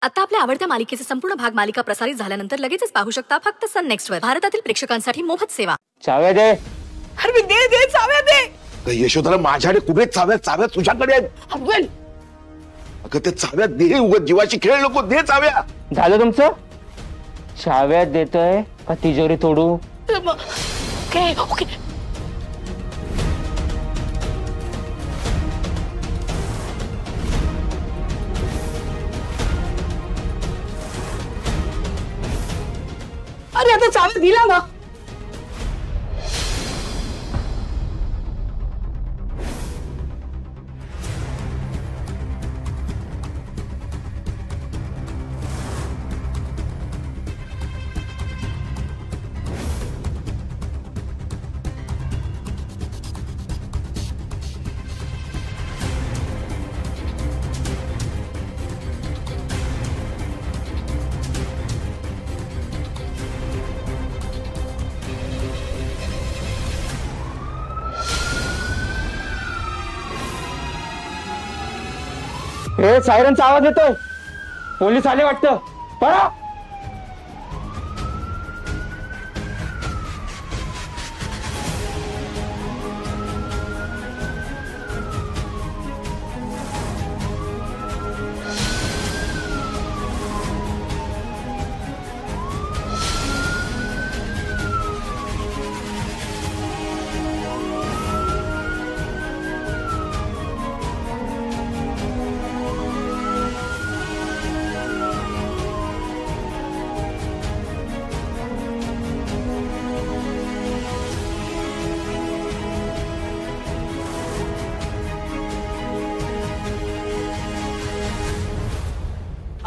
आता आपल्या आवडत्या मालिकेचे संपूर्ण भाग मालिका प्रसारित झाल्यानंतर लगेचच पाहू शकता फक्त सन नेक्स्ट वर. भारतातील प्रेक्षकांसाठी मोफत सेवा. चाव्या दे. अरे दे चाव्या दे. यशोधरा माझ्याकडे कुठे चाव्या तुझ्याकडे आहेत. अगं ते चाव्या दे, उगाच जीवाची खेळ नको, दे चाव्या. झालं तुमचं? चाव्या देतोय का तिजोरी तोडू? Okay okay. अरे आता चाव्या दिला ना. हे सायरनचा आवाज येतोय. पोलीस आले वाटतं. पळा.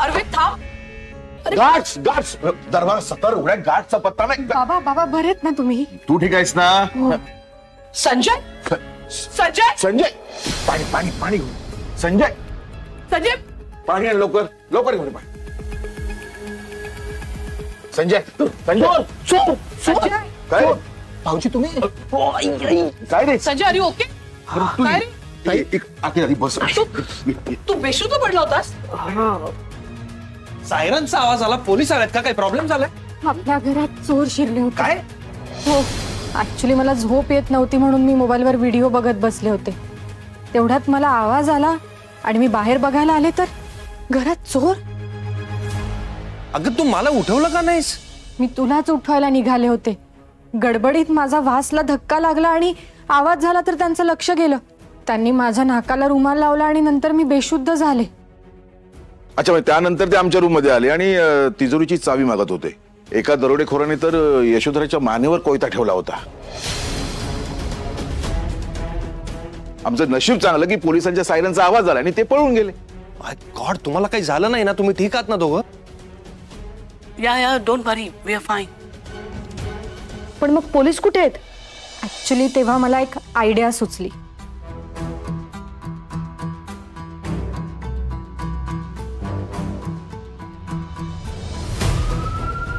अरे थांब. गार्ड्स दरबार सतर उघड्या, गार्डचा पत्ता नाही. बाबा बरेत ना तुम्ही? तू ठीक आहेस ना? संजय संजय संजय पाणी संजय संजय पाणी आण, लवकर घेऊन पाणी. संजय काय भाऊजी तुम्ही काय रे? संजय अरे ओके. आधी बस. तू बेशुद्ध पडला होतास. सायरनचा आवाज आला. पोलीस आलेत का? काही प्रॉब्लेम झालाय? आपल्या घरात चोर शिरले होते. काय? हो, ऍक्च्युली मला झोप येत नव्हती म्हणून मी मोबाईलवर व्हिडिओ बघत बसले होते. तेवढ्यात मला आवाज आला आणि मी बाहेर बघायला आले तर घरात चोर. अगं तू मला उठवलं का नाहीस? मी तुलाच उठवायला निघाले होते. गडबडीत माझा वासला धक्का लागला आणि आवाज झाला तर त्यांचं लक्ष गेलं. त्यांनी माझ्या नाकाला रुमाल लावला आणि नंतर मी बेशुद्ध झाले. अच्छा, त्यानंतर ते आमच्या रूम मध्ये आले आणि तिजोरीची चावी मागत होते. एका दरोडेखोराने तर यशोधराच्या मानेवर कोयता ठेवला होता. आमचं नशीब चांगलं की पोलिसांच्या सायरनचा आवाज आला आणि ते पळून गेले. माय गॉड, तुम्हाला काही झालं नाही ना? तुम्ही ठीक आहात ना दोघं? या don't worry, we are fine. पण मग पोलीस कुठे आहेत? ऍक्च्युली तेव्हा मला एक आयडिया सुचली.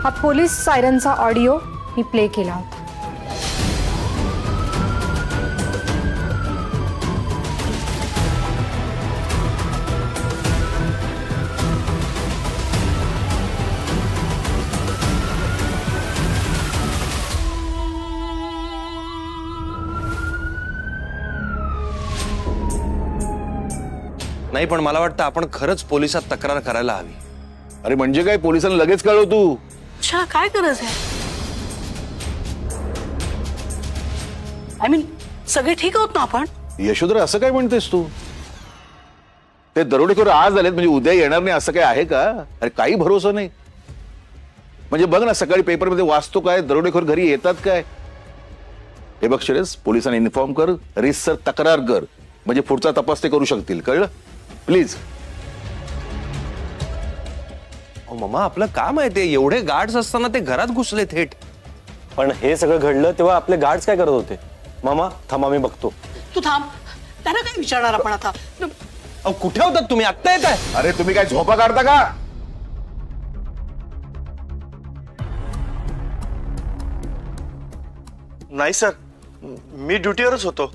हा पोलीस सायरनचा ऑडिओ मी प्ले केला होता. नाही, पण मला वाटतं आपण खरंच पोलिसात तक्रार करायला हवी. अरे म्हणजे काय? पोलिसांना लगेच कळव तू. अच्छा, काय गरज आहे? आय मीन सगळे ठीक आहोत ना आपण? यशोधरा असं काय म्हणतेस तू? ते दरोडेखोर आज आलेत म्हणजे उद्या येणार नाही असं काय आहे का? अरे काही भरोसा नाही. म्हणजे बघ ना, सकाळी पेपरमध्ये वाचतो काय, दरोडेखोर घरी येतात काय. हे बघ श्रेयस, पोलिसांना इन्फॉर्म कर, रितसर तक्रार कर, म्हणजे पुढचा तपास ते करू शकतील. कळलं? प्लीज. मामा, आपलं काम आहे ते. एवढे गार्ड्स असताना ते घरात घुसले थेट. पण हे सगळं घडलं तेव्हा आपले गार्ड्स काय करत होते? मामा थांबा, मी बघतो. तू थांब. त्यांना काय विचारणार आपण आता? कुठे होतात तुम्ही? आत्ता येत आहे? अरे तुम्ही काय झोपा काढता का? नाही सर, मी ड्युटीवरच होतो.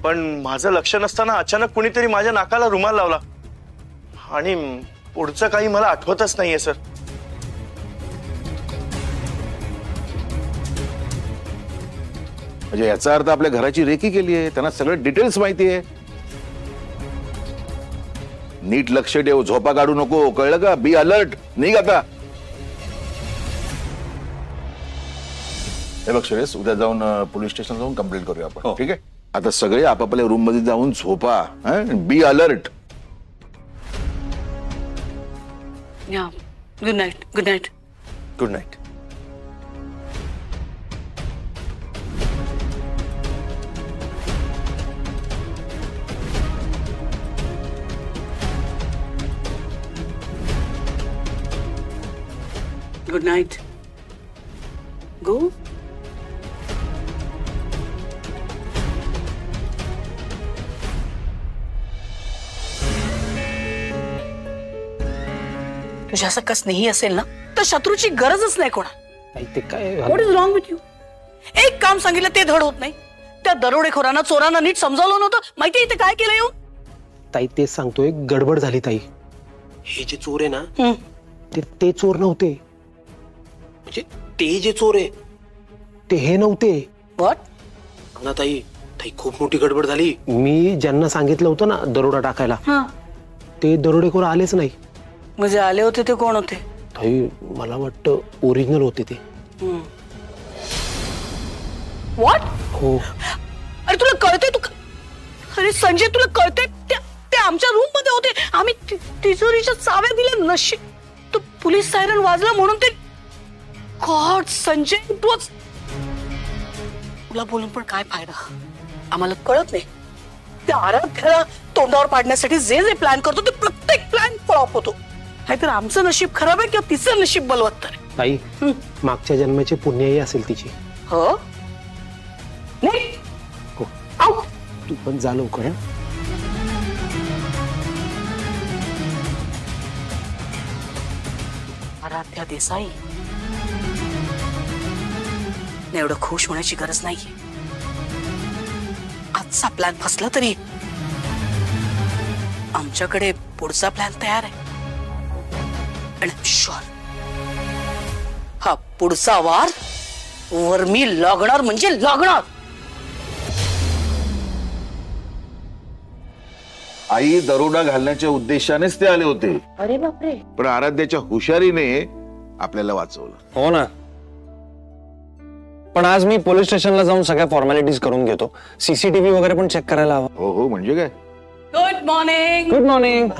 पण माझं लक्ष नसताना अचानक कुणीतरी माझ्या नाकाला रुमाल लावला आणि पुढचं काही मला आठवतच नाहीये सर. म्हणजे याचा अर्थ आपल्या घराची रेकी केली आहे, त्यांना सगळं डिटेल्स माहिती आहे. नीट लक्ष ठेव, झोपा काढू नको, कळलं का? Be alert. निघ आता. हे बघ सुरेश, उद्या जाऊन पोलीस स्टेशन जाऊन कंप्लेंट करूया आपण. ठीक आहे? आता सगळे आपापल्या रूम मध्ये जाऊन झोपा. Be alert. या good night. Good night. Good night. Good night. Go. तुझ्यासारखा स्नेही असेल ना तर शत्रूची गरजच नाही कोणा. ते काय what is wrong with you? एक काम सांगितलं ते धड होत नाही. त्या दरोडेखोरांना चोरांना नीट समजावलं नव्हतं. माहिती इथे काय केलं येऊन? ताई तेच सांगतोय, गडबड झाली ताई. हे जे चोर आहे ना ते चोर नव्हते. म्हणजे ते जे चोर आहे ते हे नव्हते. व्हॉट? ना ताई, ताई खूप मोठी गडबड झाली. मी ज्यांना सांगितलं होतं ना दरोडा टाकायला ते दरोडेखोर आलेच नाही. म्हणजे आले होते ते कोण होते? ताई मला वाटतं ओरिजिनल होते ते. व्हॉट? हो. अरे तुला कळतंय? तू अरे संजय तुला कळतंय? ते आमच्या रूम मध्ये होते. आम्ही तिजोरीच्या चाव्या दिल्या. नशीब तो पोलीस सायरन वाजला म्हणून ते. गॉड संजय, तुला बोलून पण काय फायदा? आम्हाला कळत नाही. त्या आराध्याला तोंडावर पाडण्यासाठी जे जे प्लॅन करतो ते प्रत्येक प्लॅन फ्लॉप होतो. नाहीतर आमचं नशीब खराब आहे किंवा तिचं नशीब बलवत्तर आहे. ताई मागच्या जन्माची पुण्याई असेल तिची. हो नाही. हो. आउट. तू पण जा लवकर. आराध्या देसाई, एवढं खुश होण्याची गरज नाहीये. आजचा प्लॅन फसला तरी आमच्याकडे पुढचा प्लॅन तयार आहे. आणि शुअर हा पुढचा वार वर मी लागणार म्हणजे लागणार. आई दरोडा घालण्याच्या उद्देशानेच ते आले होते. अरे बापरे. पण आराध्याच्या हुशारीने आपल्याला वाचवलं. हो ना. पण आज मी पोलीस स्टेशनला जाऊन सगळ्या फॉर्मॅलिटीज करून घेतो. सीसीटीव्ही वगैरे पण चेक करायला हवा. हो हो म्हणजे काय? Good morning. Good morning.